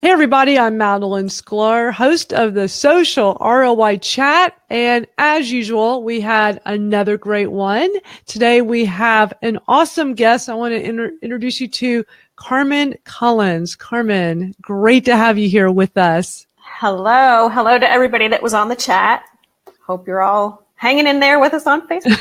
Hey everybody, I'm Madalyn Sklar, host of the Social ROI Chat. And as usual, we had another great one. Today we have an awesome guest. I want to introduce you to Carmen Collins. Carmen, great to have you here with us. Hello. Hello to everybody that was on the chat. Hope you're all hanging in there with us on Facebook.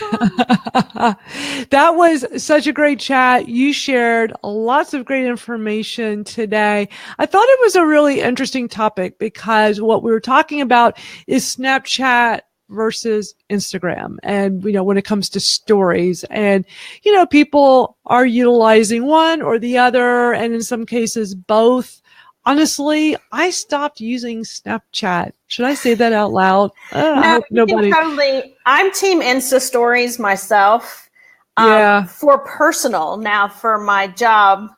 That was such a great chat. You shared lots of great information today. I thought it was a really interesting topic because what we were talking about is Snapchat versus Instagram. And, when it comes to stories and, people are utilizing one or the other, and in some cases, both. Honestly, I stopped using Snapchat. Should I say that out loud? I hope nobody. I'm team Insta stories myself. Yeah. For personal. Now, for my job,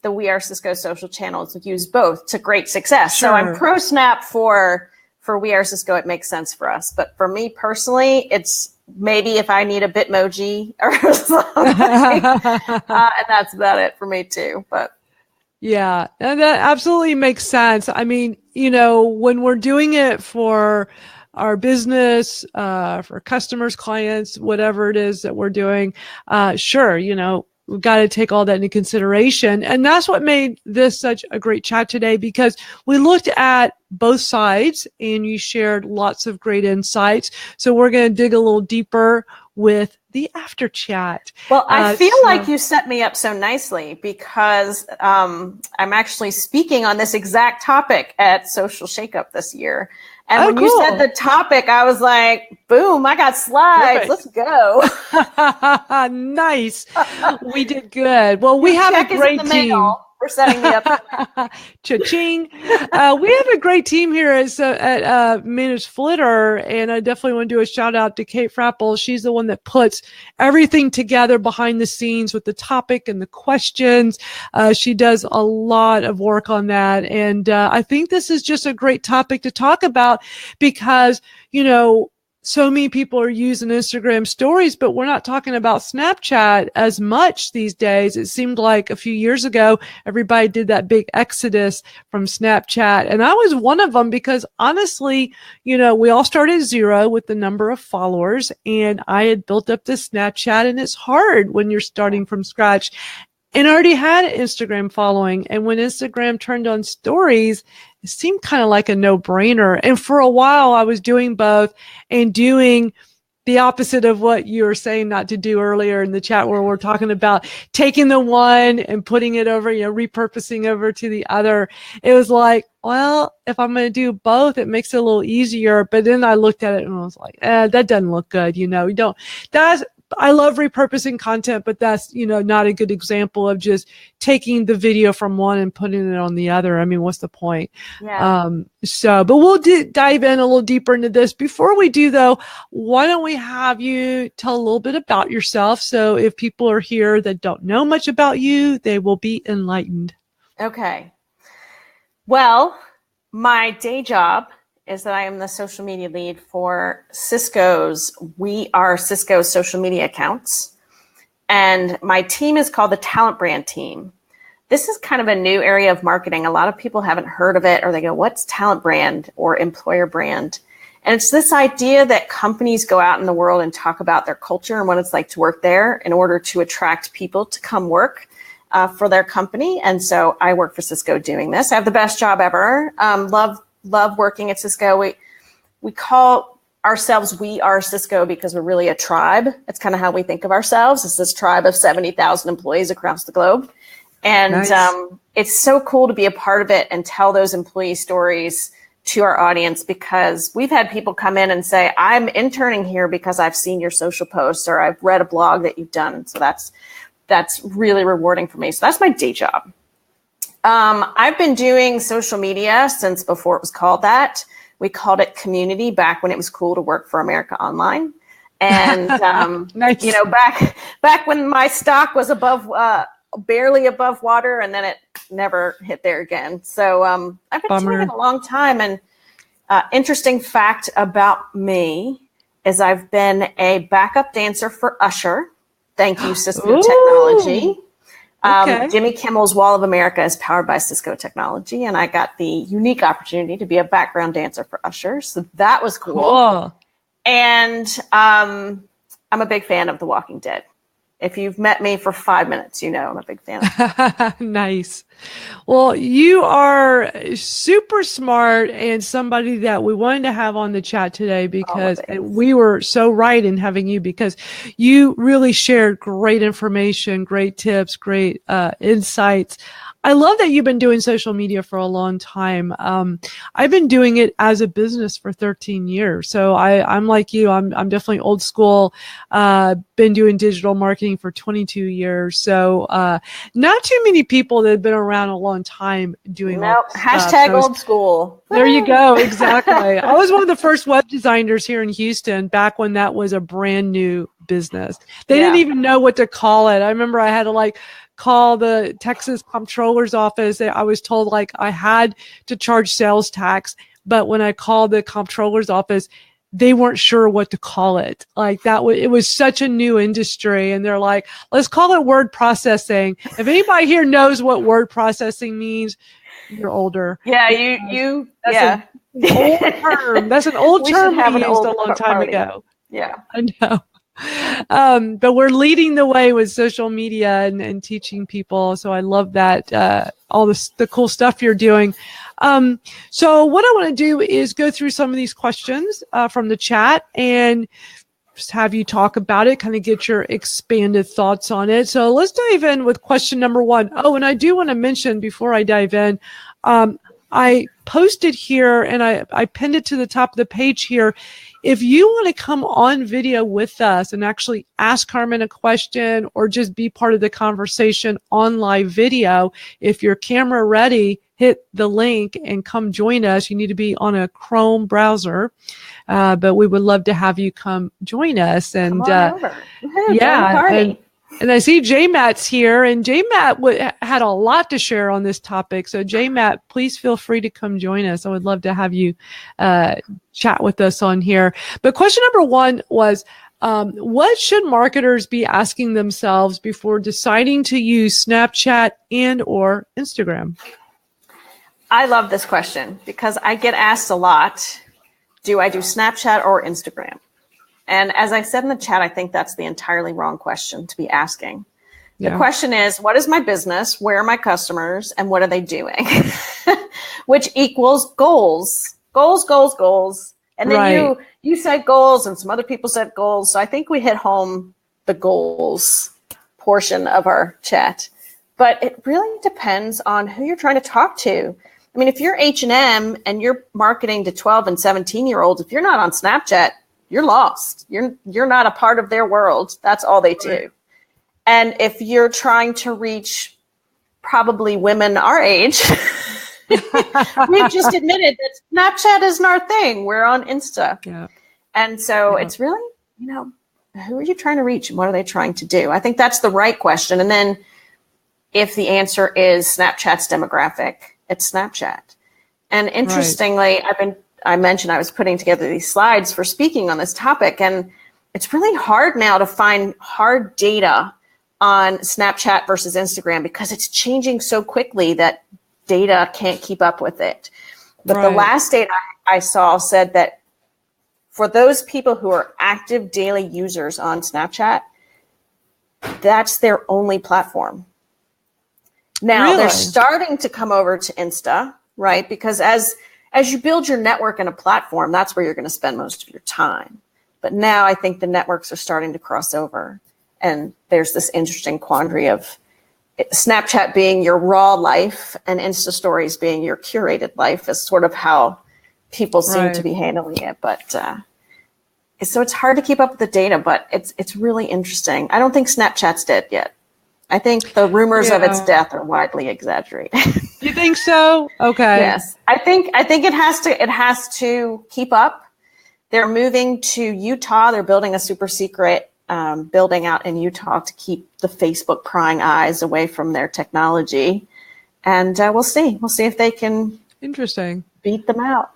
the We Are Cisco social channels use both to great success. Sure. So I'm pro Snap for We Are Cisco. It makes sense for us. But for me personally, it's maybe if I need a Bitmoji or something. And that's about it for me too. But yeah, and that absolutely makes sense. I mean, when we're doing it for our business, for customers, clients, whatever it is that we're doing, sure, we've got to take all that into consideration. And that's what made this such a great chat today, because we looked at both sides and you shared lots of great insights. So we're going to dig a little deeper with the after chat. Well, I feel like you set me up so nicely because I'm actually speaking on this exact topic at Social Shakeup this year. And when you said the topic, I was like, boom, I got slides. Perfect. Let's go. Nice. We did good. Well, we have a great team. For setting me up. Cha-ching. We have a great team here at Managed Flitter, and I definitely want to do a shout out to Kate Frappel. She's the one that puts everything together behind the scenes with the topic and the questions. She does a lot of work on that, and I think this is just a great topic to talk about because, so many people are using Instagram stories, but we're not talking about Snapchat as much these days. It seemed like a few years ago, everybody did that big exodus from Snapchat. And I was one of them because honestly, we all started at zero with the number of followers, and I had built up this Snapchat, and it's hard when you're starting from scratch. And I already had an Instagram following. And when Instagram turned on stories, it seemed kind of like a no-brainer. And for a while, I was doing both and doing the opposite of what you were saying not to do earlier in the chat, where we're talking about taking the one and putting it over, repurposing over to the other. It was like, well, if I'm going to do both, it makes it a little easier. But then I looked at it and I was like, that doesn't look good. I love repurposing content, but that's, not a good example of just taking the video from one and putting it on the other. I mean, what's the point? Yeah. But we'll dive in a little deeper into this. Before we do though, why don't we have you tell a little bit about yourself? So if people are here that don't know much about you, they will be enlightened. Okay. Well, my day job is that I am the social media lead for Cisco's We Are Cisco social media accounts. And my team is called the Talent Brand Team. This is kind of a new area of marketing. A lot of people haven't heard of it, or they go, what's talent brand or employer brand? And it's this idea that companies go out in the world and talk about their culture and what it's like to work there in order to attract people to come work for their company. And so I work for Cisco doing this. I have the best job ever. Love working at Cisco. We call ourselves We Are Cisco because we're really a tribe. It's kind of how we think of ourselves, as this tribe of 70,000 employees across the globe. And nice. It's so cool to be a part of it and tell those employee stories to our audience, because we've had people come in and say, I'm interning here because I've seen your social posts or I've read a blog that you've done. So that's really rewarding for me. So that's my day job. I've been doing social media since before it was called that. We called it community back when it was cool to work for America Online. And, nice. Back when my stock was barely above water, and then it never hit there again. So, I've been doing it a long time. And, interesting fact about me is I've been a backup dancer for Usher. Thank you, Cisco Technology. Okay. Jimmy Kimmel's Wall of America is powered by Cisco technology, and I got the unique opportunity to be a background dancer for Usher. So that was cool. And I'm a big fan of The Walking Dead. If you've met me for 5 minutes, you know I'm a big fan of Nice. Well, you are super smart and somebody that we wanted to have on the chat today because we were so right in having you because you really shared great information, great tips, great insights. I love that you've been doing social media for a long time. I've been doing it as a business for 13 years. So I'm like you. I'm definitely old school. Been doing digital marketing for 22 years. So not too many people that have been around a long time doing all this Hashtag old school. There you go. Exactly. I was one of the first web designers here in Houston back when that was a brand new business. They didn't even know what to call it. I remember I had to call the Texas comptroller's office. I was told I had to charge sales tax, but when I called the comptroller's office, they weren't sure what to call it. It was such a new industry. And they're like, let's call it word processing. If anybody here knows what word processing means, you're older. Yeah, That's an old term. That's an old term we used a long time ago. Yeah. I know. But we're leading the way with social media and teaching people. So I love that, all the cool stuff you're doing. So what I want to do is go through some of these questions, from the chat and just have you talk about it, kind of get your expanded thoughts on it. So let's dive in with question number 1. Oh, and I do want to mention before I dive in, I posted here and I pinned it to the top of the page here. If you want to come on video with us and actually ask Carmen a question or just be part of the conversation on live video, if you're camera ready, hit the link and come join us. You need to be on a Chrome browser, but we would love to have you come join us. And come on over. Yeah, and I see J-Matt's here, and J-Matt had a lot to share on this topic. So J-Matt, please feel free to come join us. I would love to have you chat with us on here. But question number 1 was, what should marketers be asking themselves before deciding to use Snapchat and or Instagram? I love this question because I get asked a lot, do I do Snapchat or Instagram? And as I said in the chat, I think that's the entirely wrong question to be asking. Yeah. The question is, what is my business? Where are my customers? And what are they doing? Which equals goals. Goals. And then you said goals and some other people said goals. So I think we hit home the goals portion of our chat. But it really depends on who you're trying to talk to. I mean, if you're H&M and you're marketing to 12 and 17-year-olds, if you're not on Snapchat, you're lost. You're not a part of their world. That's all they do. Right. And if you're trying to reach probably women our age, we've just admitted that Snapchat isn't our thing. We're on Insta. Yeah. And so it's really, who are you trying to reach and what are they trying to do? I think that's the right question. And then if the answer is Snapchat's demographic, it's Snapchat. And interestingly, I mentioned I was putting together these slides for speaking on this topic, and it's really hard now to find hard data on Snapchat versus Instagram because it's changing so quickly that data can't keep up with it. But the last data I saw said that for those people who are active daily users on Snapchat, that's their only platform. Now they're starting to come over to Insta, right? Because as you build your network and a platform, that's where you're going to spend most of your time. But now I think the networks are starting to cross over. And there's this interesting quandary of Snapchat being your raw life and Insta stories being your curated life is sort of how people seem to be handling it. But so it's hard to keep up with the data, but it's really interesting. I don't think Snapchat's dead yet. I think the rumors of its death are widely exaggerated. You think so? Okay. Yes. I think it has to keep up. They're moving to Utah. They're building a super secret building out in Utah to keep the Facebook prying eyes away from their technology. And we'll see. We'll see if they can beat them out.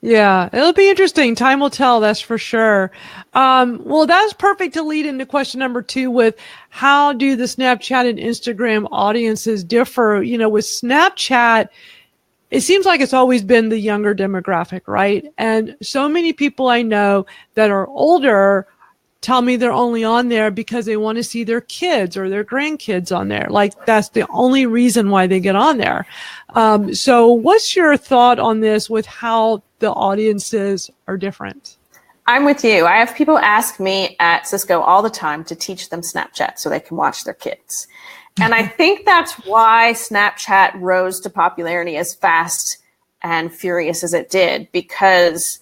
Yeah, it'll be interesting. Time will tell, that's for sure. Well, that's perfect to lead into question number 2 with how do the Snapchat and Instagram audiences differ? With Snapchat, it seems like it's always been the younger demographic, right? And so many people I know that are older tell me they're only on there because they want to see their kids or their grandkids on there. Like that's the only reason why they get on there. So what's your thought on this with how the audiences are different? I'm with you. I have people ask me at Cisco all the time to teach them Snapchat so they can watch their kids. And I think that's why Snapchat rose to popularity as fast and furious as it did, because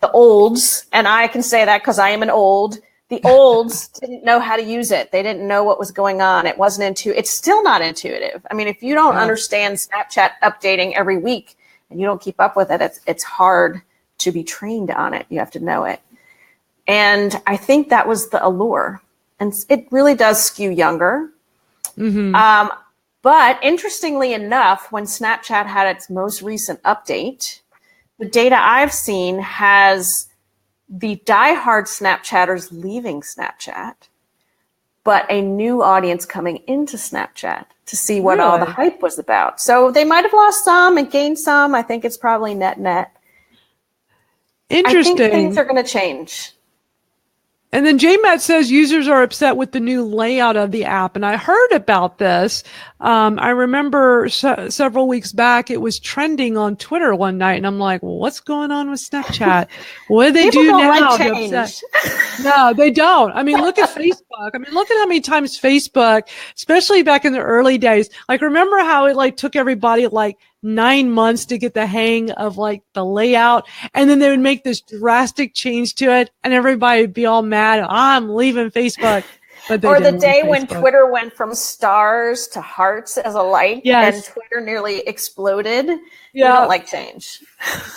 the olds, and I can say that because I am an old, the olds didn't know how to use it. They didn't know what was going on. It's still not intuitive. I mean, if you don't understand Snapchat updating every week and you don't keep up with it, it's hard to be trained on it. You have to know it. And I think that was the allure. And it really does skew younger. Mm-hmm. But interestingly enough, when Snapchat had its most recent update, the data I've seen has the diehard Snapchatters leaving Snapchat, but a new audience coming into Snapchat to see what all the hype was about. So they might have lost some and gained some. I think it's probably net. Interesting. I think things are going to change. And then JMAT says users are upset with the new layout of the app. And I heard about this. I remember several weeks back, it was trending on Twitter one night. And I'm like, well, what's going on with Snapchat? What do they do now? Like change. No, they don't. I mean, look at Facebook. I mean, look at how many times Facebook, especially back in the early days, like remember how it took everybody 9 months to get the hang of the layout, and then they would make this drastic change to it and everybody would be all mad. I'm leaving Facebook. But or the day when Twitter went from stars to hearts as a like, and Twitter nearly exploded. Yeah. You don't like change.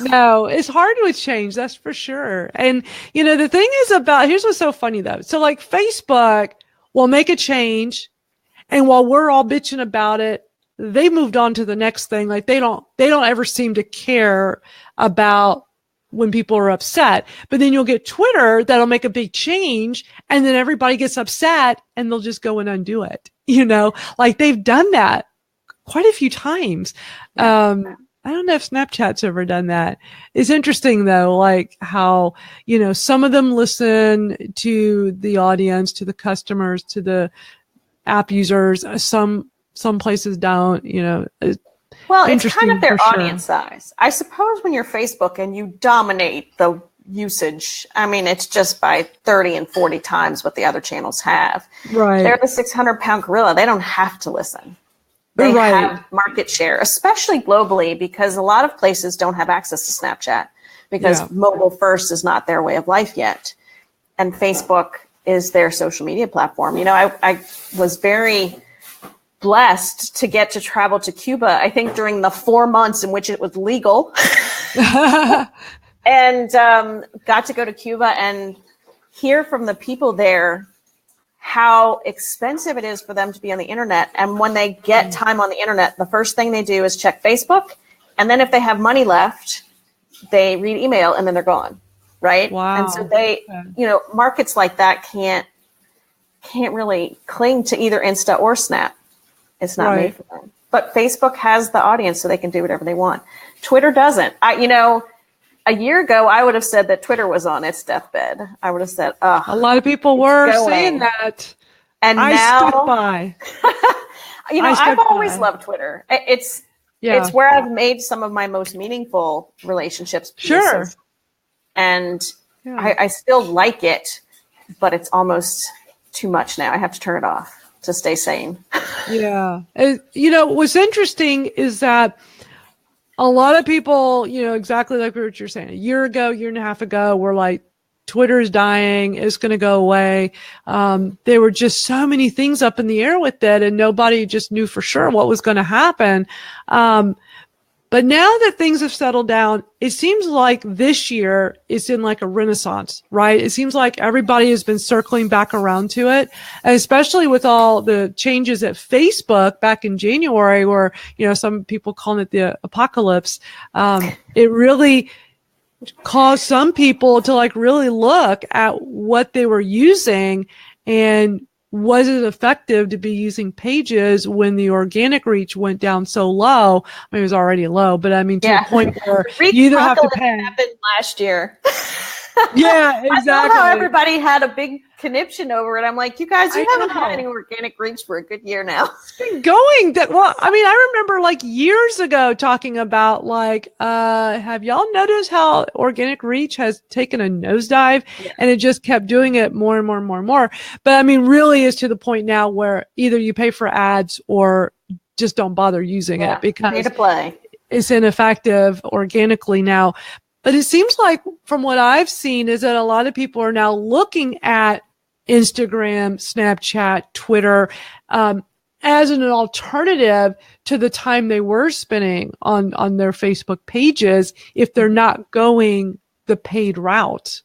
No, it's hard with change. That's for sure. And the thing is here's what's so funny though. So Facebook will make a change, and while we're all bitching about it, they moved on to the next thing. They don't ever seem to care about when people are upset. But then you'll get Twitter that'll make a big change, and then everybody gets upset and they'll just go and undo it. They've done that quite a few times. I don't know if Snapchat's ever done that. It's interesting though, how, some of them listen to the audience, to the customers, to the app users. Some places don't, Well, it's kind of their audience size. I suppose when you're Facebook and you dominate the usage, I mean, it's just by 30 and 40 times what the other channels have. Right. They're the 600-pound gorilla. They don't have to listen. They have market share, especially globally, because a lot of places don't have access to Snapchat because mobile first is not their way of life yet. And Facebook is their social media platform. I was very blessed to get to travel to Cuba, I think during the 4 months in which it was legal, and got to go to Cuba and hear from the people there how expensive it is for them to be on the internet. And when they get time on the internet, the first thing they do is check Facebook. And then if they have money left, they read email and then they're gone. Right. Wow. And so they, markets like that can't really cling to either Insta or Snap. It's not made for them. But Facebook has the audience, so they can do whatever they want. Twitter doesn't. A year ago, I would have said that Twitter was on its deathbed. I would have said, a lot of people were saying that. And I now, stuck by. I've always loved Twitter. It's where I've made some of my most meaningful relationships. Sure. And I still like it, but it's almost too much now. I have to turn it off to stay sane. Yeah. What's interesting is that a lot of people, exactly like what you're saying, a year and a half ago, were like, Twitter is dying. It's going to go away. There were just so many things up in the air with it, and nobody just knew for sure what was going to happen. But now that things have settled down, it seems like this year it's in a renaissance, right? It seems like everybody has been circling back around to it, and especially with all the changes at Facebook back in January, where, some people calling it the apocalypse. It really caused some people to like really look at what they were using and was it effective to be using pages when the organic reach went down so low? I mean, it was already low, but I mean, to a point where you either have to pay. Happened last year. Yeah, exactly. I love how everybody had a big conniption over it. I'm like, you guys, you haven't had any organic reach for a good year now. It's been going that well. I mean, I remember like years ago talking about like, have y'all noticed how organic reach has taken a nosedive? Yeah. And it just kept doing it more and more and more and more. But I mean, really is to the point now where either you pay for ads or just don't bother using it because pay to play. It's ineffective organically now. But it seems like from what I've seen is that a lot of people are now looking at Instagram, Snapchat, Twitter, as an alternative to the time they were spending on their Facebook pages if they're not going the paid route.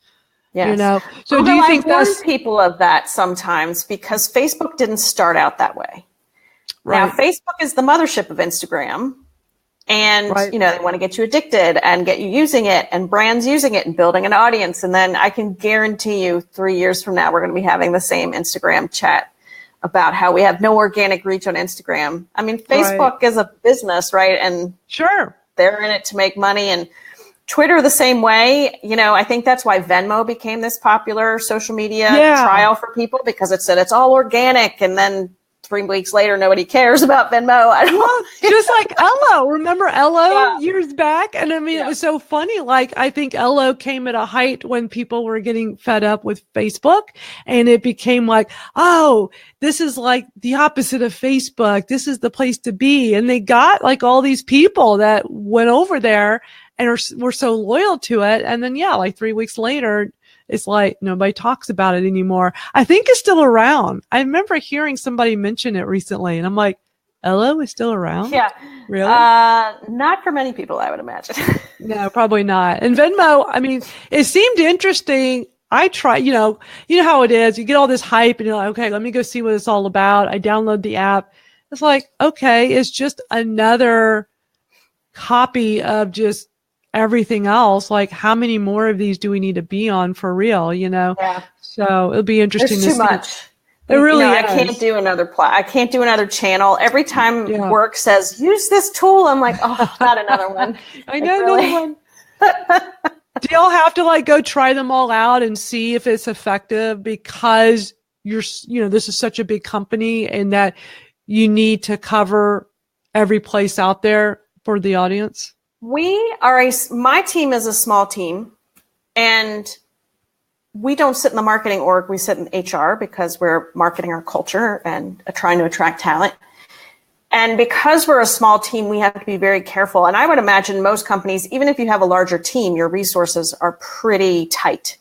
Yes. You know, so do you think that's people of that sometimes because Facebook didn't start out that way. Right. Now, Facebook is the mothership of Instagram. And, you know, they want to get you addicted and get you using it and brands using it and building an audience. And then I can guarantee you 3 years from now, we're going to be having the same Instagram chat about how we have no organic reach on Instagram. I mean, Facebook is a business, right? And sure, they're in it to make money. And Twitter the same way. You know, I think that's why Venmo became this popular social media trial for people because it said it's all organic. And then 3 weeks later, nobody cares about Venmo. Just like Ello. Remember Ello years back? And I mean, it was so funny. Like, I think Ello came at a height when people were getting fed up with Facebook. And it became like, oh, this is like the opposite of Facebook. This is the place to be. And they got like all these people that went over there and were so loyal to it. And then, like 3 weeks later, it's like nobody talks about it anymore. I think it's still around. I remember hearing somebody mention it recently, and I'm like, Ello is still around? Yeah. Really? Not for many people, I would imagine. No, probably not. And Venmo, I mean, it seemed interesting. I try, you know how it is. You get all this hype, and you're like, okay, let me go see what it's all about. I download the app. It's like, okay, it's just another copy of just everything else. Like, how many more of these do we need to be on for real? You know? Yeah. So it'll be interesting. There's too much. It really is. I can't do I can't do another channel. Every time work says use this tool, I'm like, oh, not another one. I know another one. Do y'all have to like go try them all out and see if it's effective because this is such a big company and that you need to cover every place out there for the audience? My team is a small team, and we don't sit in the marketing org. We sit in HR because we're marketing our culture and trying to attract talent. And because we're a small team, we have to be very careful. And I would imagine most companies, even if you have a larger team, your resources are pretty tight.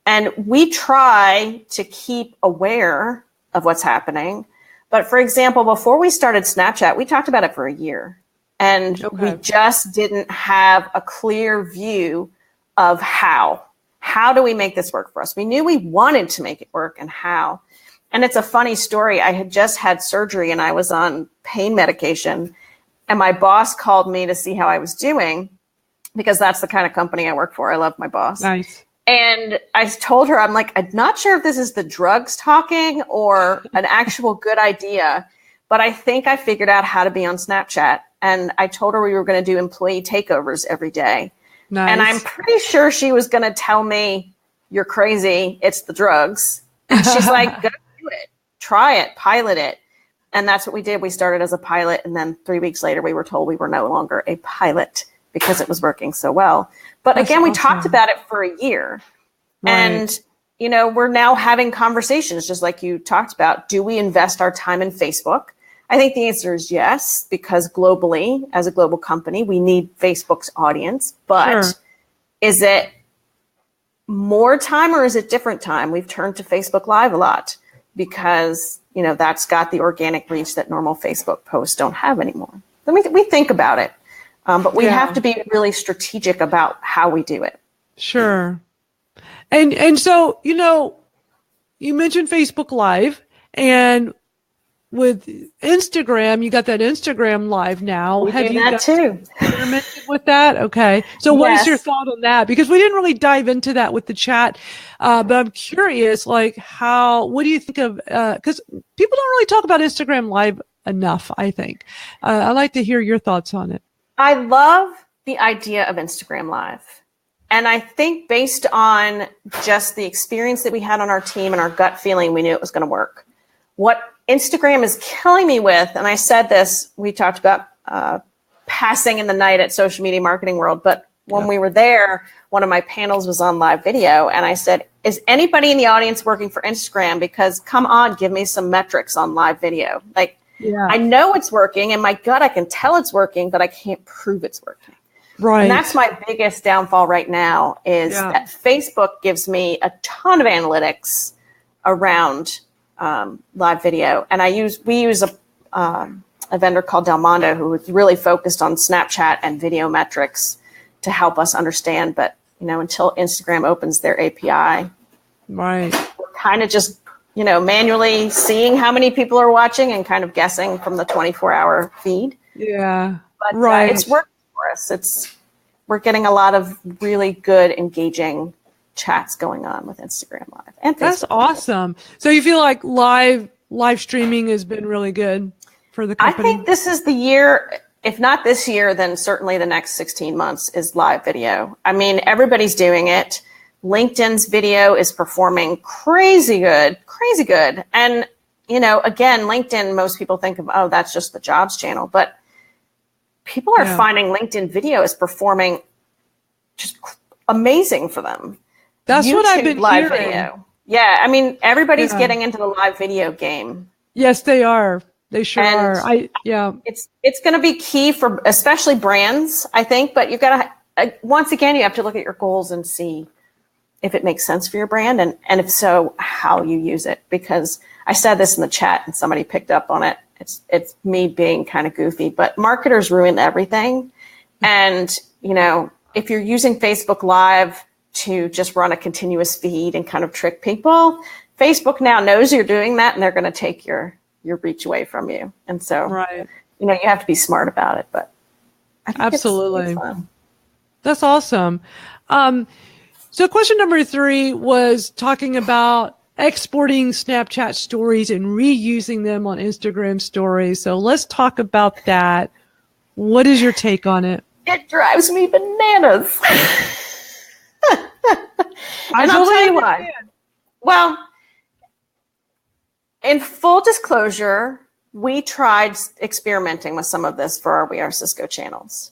And we try to keep aware of what's happening. But for example, before we started Snapchat, we talked about it for a year. And we just didn't have a clear view of how. How do we make this work for us? We knew we wanted to make it work and how. And it's a funny story. I had just had surgery and I was on pain medication. And my boss called me to see how I was doing because that's the kind of company I work for. I love my boss. Nice. And I told her, I'm like, I'm not sure if this is the drugs talking or an actual good idea, but I think I figured out how to be on Snapchat. And I told her we were going to do employee takeovers every day. Nice. And I'm pretty sure she was going to tell me, you're crazy. It's the drugs. And she's like, go do it. Try it. Pilot it. And that's what we did. We started as a pilot. And then 3 weeks later, we were told we were no longer a pilot because it was working so well. But that's again, we talked about it for a year. Right. And, we're now having conversations just like you talked about. Do we invest our time in Facebook? I think the answer is yes, because globally, as a global company, we need Facebook's audience. But is it more time or is it different time? We've turned to Facebook Live a lot because, that's got the organic reach that normal Facebook posts don't have anymore. We think about it, but we have to be really strategic about how we do it. Sure. And so, you mentioned Facebook Live, and with Instagram, you got that Instagram live now. We do that too. Experimented with that? Okay. So what is your Yes. thought on that? Because we didn't really dive into that with the chat. But I'm curious, like what do you think of, cause people don't really talk about Instagram live enough, I think. I'd like to hear your thoughts on it. I love the idea of Instagram live. And I think based on just the experience that we had on our team and our gut feeling, we knew it was going to work. What Instagram is killing me with, and I said this, we talked about passing in the night at Social Media Marketing World, but when we were there, one of my panels was on live video, and I said, is anybody in the audience working for Instagram? Because come on, give me some metrics on live video. Like, I know it's working, and my gut, I can tell it's working, but I can't prove it's working. Right. And that's my biggest downfall right now is that Facebook gives me a ton of analytics around live video. And we use a vendor called Del Mondo who is really focused on Snapchat and video metrics to help us understand. But, until Instagram opens their API, we're kind of just, manually seeing how many people are watching and kind of guessing from the 24-hour feed. Yeah. But it's working for us. We're getting a lot of really good, engaging chats going on with Instagram Live and Facebook. That's awesome. So you feel like live streaming has been really good for the company? I think this is the year, if not this year, then certainly the next 16 months is live video. I mean, everybody's doing it. LinkedIn's video is performing crazy good. And, again, LinkedIn, most people think of, oh, that's just the jobs channel. But people are finding LinkedIn video is performing just amazing for them. That's YouTube what I've been live hearing. video. Yeah, I mean, everybody's getting into the live video game. Yes, they are. They sure are. It's going to be key for especially brands, I think. But you've got to, once again, you have to look at your goals and see if it makes sense for your brand, and if so, how you use it. Because I said this in the chat, and somebody picked up on it. It's me being kind of goofy, but marketers ruin everything. And if you're using Facebook Live to just run a continuous feed and kind of trick people, Facebook now knows you're doing that, and they're going to take your reach away from you. And so, you have to be smart about it. But I think absolutely, it's fun. That's awesome. So question number 3 was talking about exporting Snapchat stories and reusing them on Instagram stories. So let's talk about that. What is your take on it? It drives me bananas. And I'll tell you why. Well, in full disclosure, we tried experimenting with some of this for our We Are Cisco channels.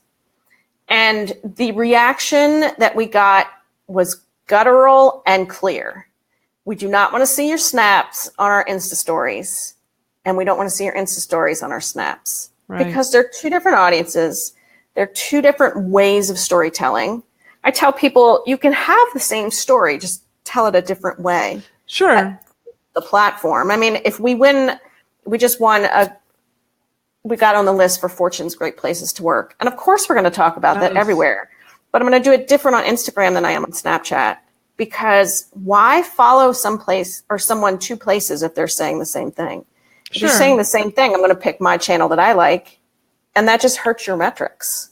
And the reaction that we got was guttural and clear. We do not want to see your snaps on our Insta stories, and we don't want to see your Insta stories on our snaps, because they're two different audiences. They're two different ways of storytelling. I tell people you can have the same story, just tell it a different way. Sure. The platform. I mean, if we win, we just won we got on the list for Fortune's Great Places to Work. And of course we're going to talk about that everywhere. But I'm going to do it different on Instagram than I am on Snapchat, because why follow someplace or someone 2 places if they're saying the same thing? If you're saying the same thing, I'm going to pick my channel that I like, and that just hurts your metrics,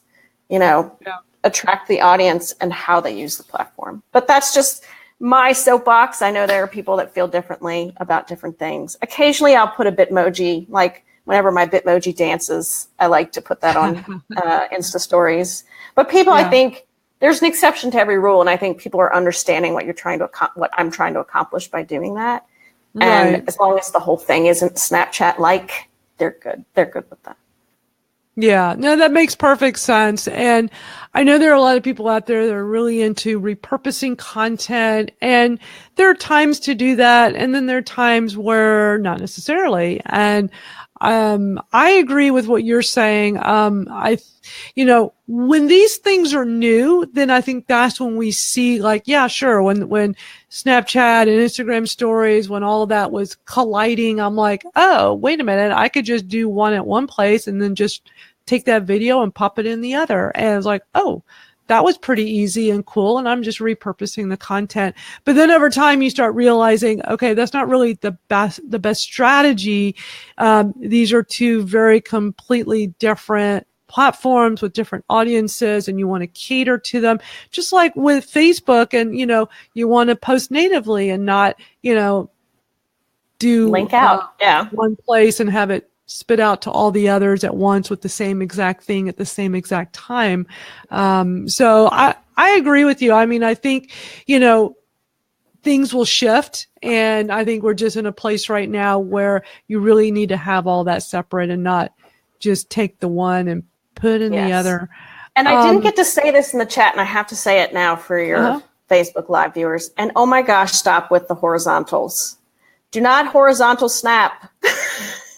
attract the audience and how they use the platform. But that's just my soapbox. I know there are people that feel differently about different things. Occasionally I'll put a Bitmoji, like whenever my Bitmoji dances, I like to put that on Insta stories. But people, I think, there's an exception to every rule, and I think people are understanding what I'm trying to accomplish by doing that. And as long as the whole thing isn't Snapchat-like, they're good. They're good with that. Yeah, no, that makes perfect sense. And I know there are a lot of people out there that are really into repurposing content, and there are times to do that, and then there are times where not necessarily. And I agree with what you're saying. When these things are new, then I think that's when we see, like, yeah, sure. When Snapchat and Instagram stories, when all of that was colliding, I'm like, oh, wait a minute. I could just do one at one place and then just take that video and pop it in the other. And it's like, oh, that was pretty easy and cool, and I'm just repurposing the content. But then over time, you start realizing, okay, that's not really the best strategy. These are two very completely different platforms with different audiences, and you want to cater to them, just like with Facebook. And you want to post natively and not do link out one place and have it spit out to all the others at once with the same exact thing at the same exact time. So I agree with you. I mean, I think things will shift, and I think we're just in a place right now where you really need to have all that separate and not just take the one and put in the other. And I didn't get to say this in the chat, and I have to say it now for your Facebook Live viewers. And oh my gosh, stop with the horizontals. Do not horizontal snap.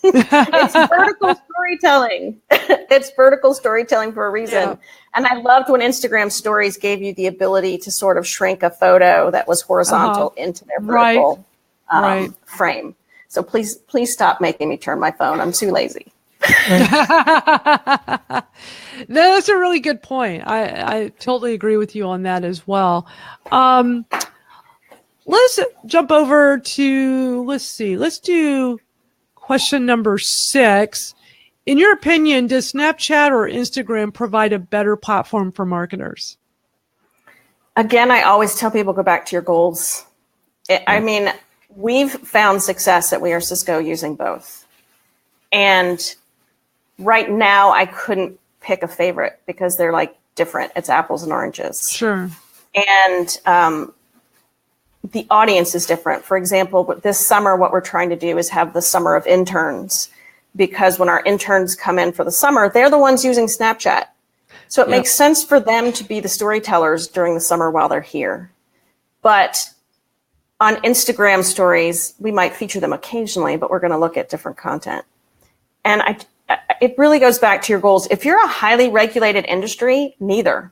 It's vertical storytelling. It's vertical storytelling for a reason. Yeah. And I loved when Instagram stories gave you the ability to sort of shrink a photo that was horizontal into their vertical frame. So please stop making me turn my phone. I'm too lazy. No, that's a really good point. I totally agree with you on that as well. Let's jump over to, let's do question number 6. In your opinion, does Snapchat or Instagram provide a better platform for marketers? Again, I always tell people, go back to your goals. I mean, we've found success at We Are Cisco using both. And right now, I couldn't pick a favorite because they're like different. It's apples and oranges. Sure. And the audience is different. For example, this summer, what we're trying to do is have the summer of interns, because when our interns come in for the summer, they're the ones using Snapchat. So it makes sense for them to be the storytellers during the summer while they're here. But on Instagram stories, we might feature them occasionally, but we're going to look at different content. And it really goes back to your goals. If you're a highly regulated industry, neither.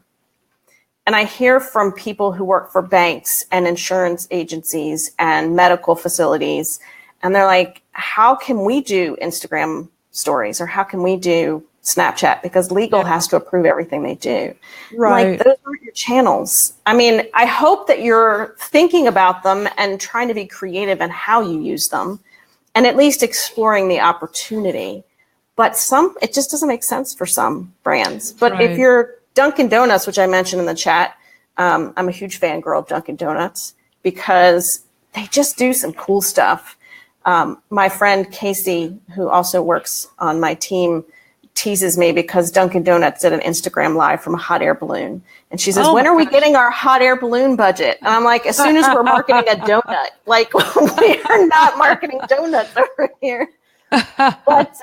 And I hear from people who work for banks and insurance agencies and medical facilities, and they're like, how can we do Instagram stories, or how can we do Snapchat? Because legal has to approve everything they do. Right. Like, those aren't your channels. I mean, I hope that you're thinking about them and trying to be creative in how you use them, and at least exploring the opportunity. But it just doesn't make sense for some brands. But if you're Dunkin' Donuts, which I mentioned in the chat, I'm a huge fangirl of Dunkin' Donuts because they just do some cool stuff. My friend Casey, who also works on my team, teases me because Dunkin' Donuts did an Instagram live from a hot air balloon. And she says, when are we getting our hot air balloon budget? And I'm like, as soon as we're marketing a donut. Like, we are not marketing donuts over here. But,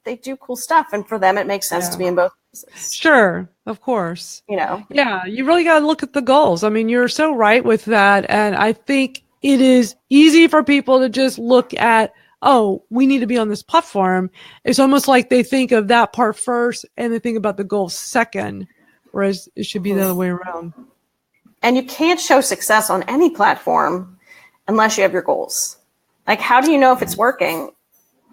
they do cool stuff. And for them, it makes sense to be in both places. Sure, of course. Yeah, you really got to look at the goals. I mean, you're so right with that. And I think it is easy for people to just look at, oh, we need to be on this platform. It's almost like they think of that part first and they think about the goals second, whereas it should be the other way around. And you can't show success on any platform unless you have your goals. Like, how do you know if it's working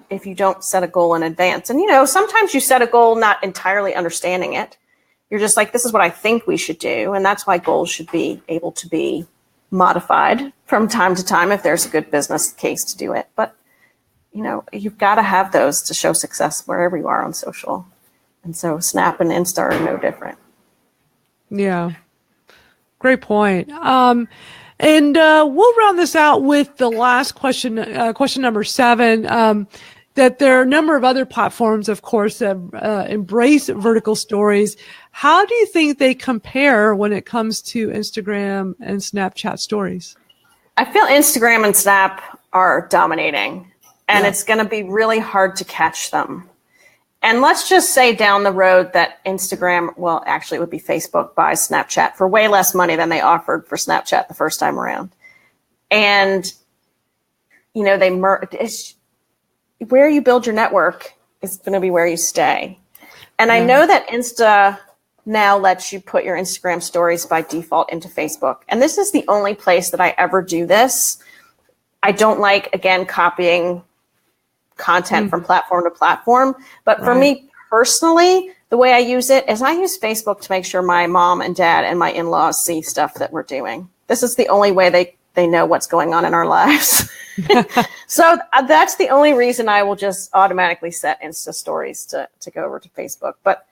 if you don't set a goal in advance? And, sometimes you set a goal not entirely understanding it. You're just like, this is what I think we should do. And that's why goals should be able to be modified from time to time if there's a good business case to do it. But, you've got to have those to show success wherever you are on social. And so Snap and Insta are no different. Yeah. Great point. And we'll round this out with the last question, question number 7, that there are a number of other platforms, of course, that embrace vertical stories. How do you think they compare when it comes to Instagram and Snapchat stories? I feel Instagram and Snap are dominating, and it's going to be really hard to catch them. And let's just say down the road that Instagram, well, actually it would be Facebook, buys Snapchat for way less money than they offered for Snapchat the first time around. And, they where you build your network is going to be where you stay. And I know that Insta now lets you put your Instagram stories by default into Facebook. And this is the only place that I ever do this. I don't like, again, copying content from platform to platform. But for me personally, the way I use it is I use Facebook to make sure my mom and dad and my in-laws see stuff that we're doing. This is the only way they know what's going on in our lives. So that's the only reason I will just automatically set Insta stories to go over to Facebook. But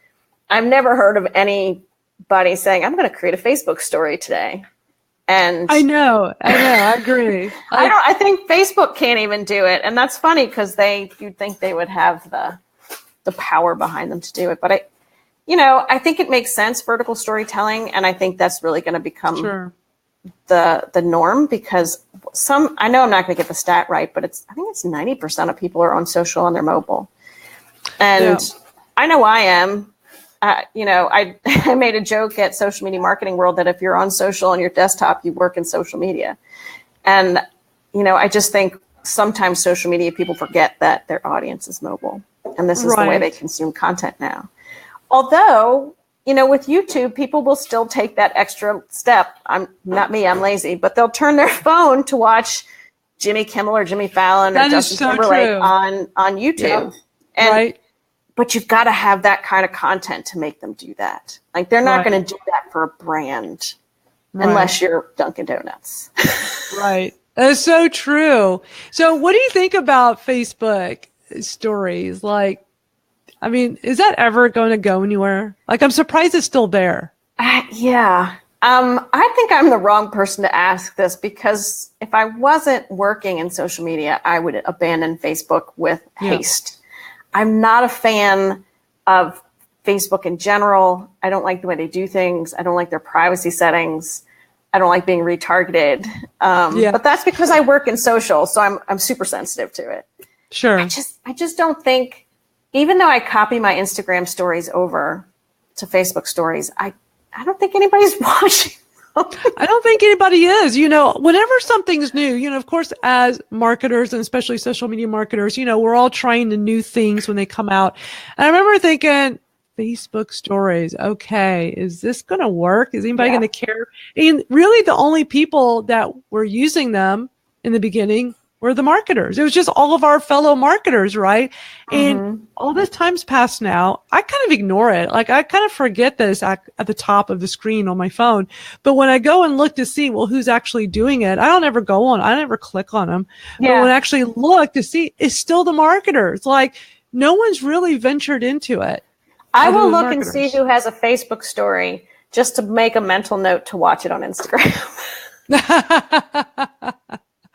I've never heard of anybody saying, I'm going to create a Facebook story today. And I know, I agree. I think Facebook can't even do it. And that's funny because you'd think they would have the power behind them to do it. But I think it makes sense, vertical storytelling. And I think that's really going to become the norm, because I know I'm not going to get the stat right, but I think it's 90% of people are on social on their mobile. And I know I am. I made a joke at Social Media Marketing World that if you're on social on your desktop, you work in social media. And, I just think sometimes social media people forget that their audience is mobile. And this is the way they consume content now. Although, with YouTube, people will still take that extra step. I'm lazy, but they'll turn their phone to watch Jimmy Kimmel or Jimmy Fallon or Justin Timberlake on YouTube. And but you've got to have that kind of content to make them do that. Like, they're not going to do that for a brand unless you're Dunkin' Donuts. Right. That's so true. So what do you think about Facebook stories? Like, I mean, is that ever going to go anywhere? Like, I'm surprised it's still there. Yeah. I think I'm the wrong person to ask this, because if I wasn't working in social media, I would abandon Facebook with haste. I'm not a fan of Facebook in general. I don't like the way they do things. I don't like their privacy settings. I don't like being retargeted. But that's because I work in social, so I'm super sensitive to it. Sure. I just don't think, even though I copy my Instagram stories over to Facebook stories, I don't think anybody's watching. I don't think anybody is. Whenever something's new, of course, as marketers, and especially social media marketers, we're all trying the new things when they come out. And I remember thinking, Facebook stories, okay, is this going to work? Is anybody going to care? And really, the only people that were using them in the beginning were the marketers. It was just all of our fellow marketers, right? And all this time's passed now. I kind of ignore it. Like, I kind of forget this at the top of the screen on my phone. But when I go and look to see, well, who's actually doing it, I don't ever click on them. But when I actually look to see, it's still the marketers. Like, no one's really ventured into it. I will look and see who has a Facebook story just to make a mental note to watch it on Instagram.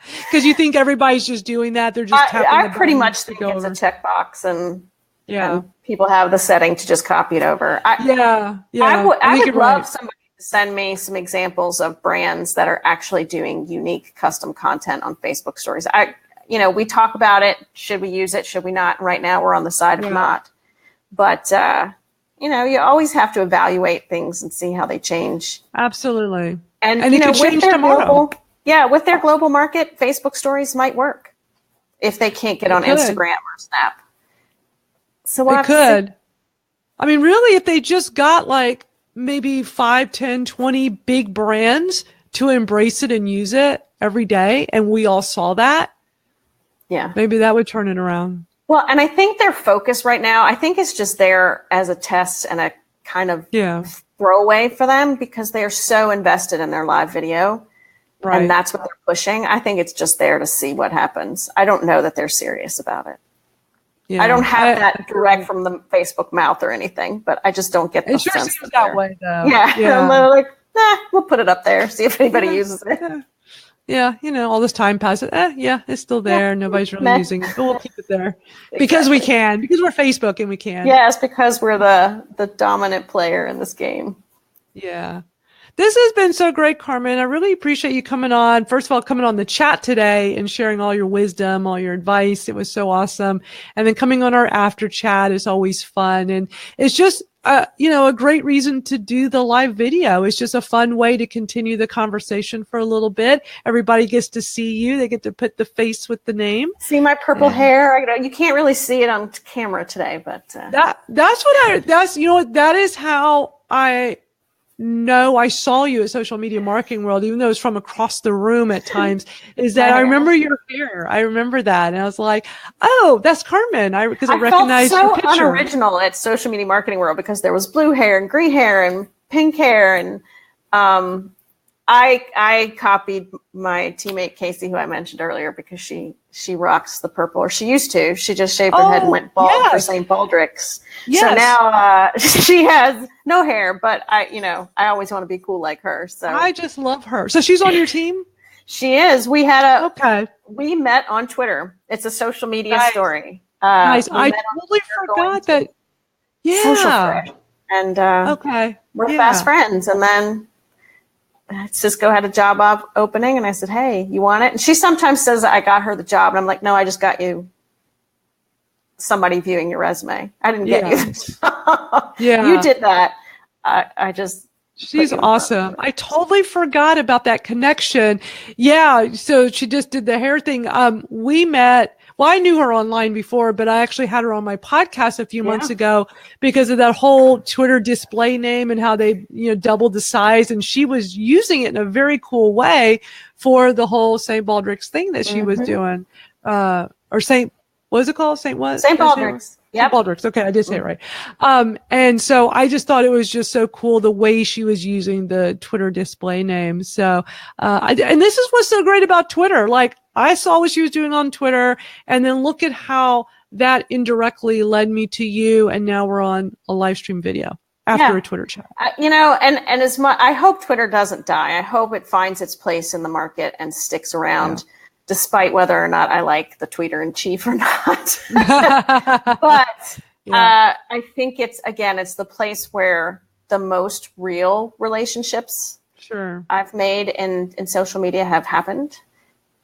Because you think everybody's just doing that. They're just tapping I pretty much think it's a checkbox, and people have the setting to just copy it over. I would love somebody to send me some examples of brands that are actually doing unique custom content on Facebook stories. We talk about it. Should we use it? Should we not? Right now, we're on the side of not. But, you always have to evaluate things and see how they change. Absolutely. And it could change tomorrow. With their global market, Facebook stories might work if they can't get on Instagram or Snap. So it could. I mean, really, if they just got like maybe 5, 10, 20 big brands to embrace it and use it every day, and we all saw that, maybe that would turn it around. Well, and I think their focus right now, I think it's just there as a test and a kind of throwaway for them, because they're so invested in their live video. Right. And that's what they're pushing. I think it's just there to see what happens. I don't know that they're serious about it. Yeah. I don't have that direct from the Facebook mouth or anything, but I just don't get the sense. It sure seems that way, though. Yeah. They're like, we'll put it up there, see if anybody uses it. Yeah, all this time passes. It's still there. Nobody's really using it, but we'll keep it there because we can, because we're Facebook and we can. Yeah, it's because we're the dominant player in this game. Yeah. This has been so great, Carmen. I really appreciate you coming on. First of all, coming on the chat today and sharing all your wisdom, all your advice. It was so awesome. And then coming on our after chat is always fun. And it's just, a great reason to do the live video. It's just a fun way to continue the conversation for a little bit. Everybody gets to see you. They get to put the face with the name. See my purple hair. You can't really see it on camera today, but that is how I know I saw you at Social Media Marketing World, even though it's from across the room at times, is that I remember your hair. I remember that. And I was like, oh, that's Carmen. Because I recognized your picture. I felt so unoriginal at Social Media Marketing World because there was blue hair and green hair and pink hair. And I copied my teammate Casey, who I mentioned earlier, because she rocks the purple, or she used to. She just shaved her head and went bald for St. Baldrick's. Yes. So now she has no hair, but I always want to be cool like her. So I just love her. So she's on your team? She is. We met on Twitter. It's a social media story. Nice. I totally forgot that. Yeah. Social Fresh. And we're fast friends. And then Cisco had a job opening, and I said, hey, you want it? And she sometimes says I got her the job, and I'm like, no, I just got you somebody viewing your resume. I didn't get you the job. Yeah. You did that. She's awesome. I totally forgot about that connection. Yeah. So she just did the hair thing. We met. Well, I knew her online before, but I actually had her on my podcast a few months ago because of that whole Twitter display name and how they, doubled the size. And she was using it in a very cool way for the whole St. Baldrick's thing that she was doing. Or what is it called? St. Baldrick's. Yeah, Baldrick's. Okay, I did say it right. And so I just thought it was just so cool the way she was using the Twitter display name. So, and this is what's so great about Twitter. Like, I saw what she was doing on Twitter, and then look at how that indirectly led me to you, and now we're on a live stream video after a Twitter chat. And as much, I hope Twitter doesn't die. I hope it finds its place in the market and sticks around. Yeah. Despite whether or not I like the tweeter in chief or not. But I think it's the place where the most real relationships I've made in social media have happened.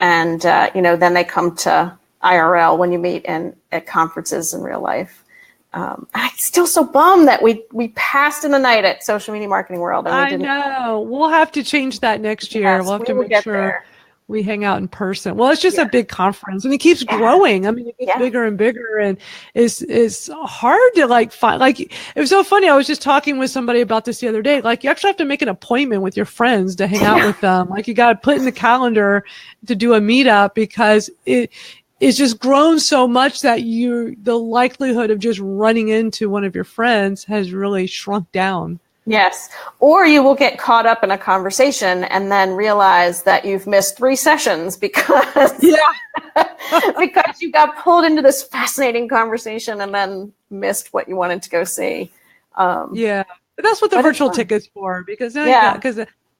And, then they come to IRL when you meet at conferences in real life. I'm still so bummed that we passed in the night at Social Media Marketing World. And I know. We'll have to change that next year. We'll have to make sure. There. We hang out in person. Well, it's just a big conference, and it keeps growing. I mean, it gets bigger and bigger, and it's hard to find. It was so funny. I was just talking with somebody about this the other day. Like, you actually have to make an appointment with your friends to hang out with them. Like, you got to put in the calendar to do a meetup because it's just grown so much that the likelihood of just running into one of your friends has really shrunk down. Yes. Or you will get caught up in a conversation and then realize that you've missed 3 sessions because because you got pulled into this fascinating conversation and then missed what you wanted to go see. But that's what the virtual ticket's for, because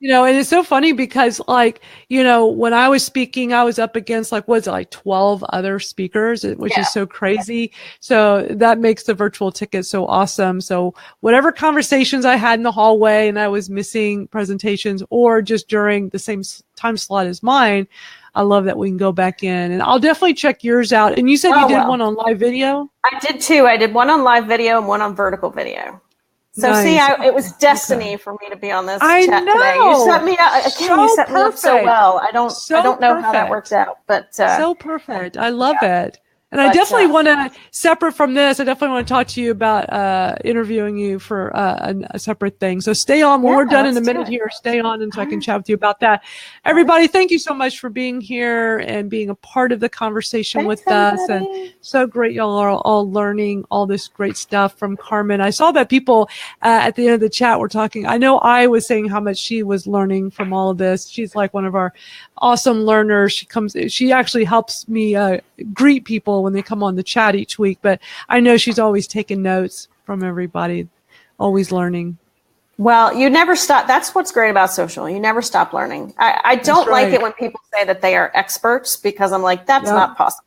and it's so funny because when I was speaking, I was up against 12 other speakers, which is so crazy. So that makes the virtual ticket so awesome. So whatever conversations I had in the hallway and I was missing presentations or just during the same time slot as mine, I love that we can go back in, and I'll definitely check yours out. And you said you did one on live video? I did too. I did one on live video and one on vertical video. So nice. It was destiny for me to be on this chat today. You set me up again. You set me up so well. I don't know how that works out, but so perfect. I love it. And I definitely want to, separate from this, I definitely want to talk to you about interviewing you for a separate thing. So stay on. When we're done in a minute here, stay on, and so I can chat with you about that. Everybody, thank you so much for being here and being a part of the conversation with us. And so great y'all are all learning all this great stuff from Carmen. I saw that people at the end of the chat were talking. I know I was saying how much she was learning from all of this. She's like one of our awesome learners. She actually helps me greet people when they come on the chat each week, but I know she's always taking notes from everybody, always learning. Well, you never stop. That's what's great about social. You never stop learning. I don't like it when people say that they are experts, because I'm like, that's not possible.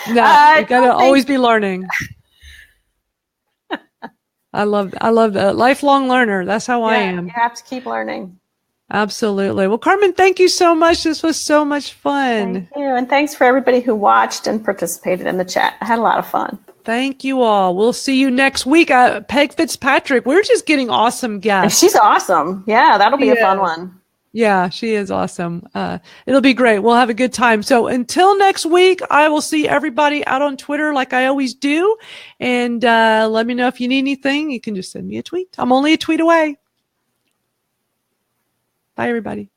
No, you got to always be learning. I love that. Lifelong learner. That's how I am. You have to keep learning. Absolutely. Well, Carmen, thank you so much. This was so much fun. Thank you. And thanks for everybody who watched and participated in the chat. I had a lot of fun. Thank you all. We'll see you next week. Peg Fitzpatrick. We're just getting awesome guests. She's awesome. Yeah, that'll be a fun one. Yeah, she is awesome. It'll be great. We'll have a good time. So until next week, I will see everybody out on Twitter like I always do. And let me know if you need anything. You can just send me a tweet. I'm only a tweet away. Bye, everybody.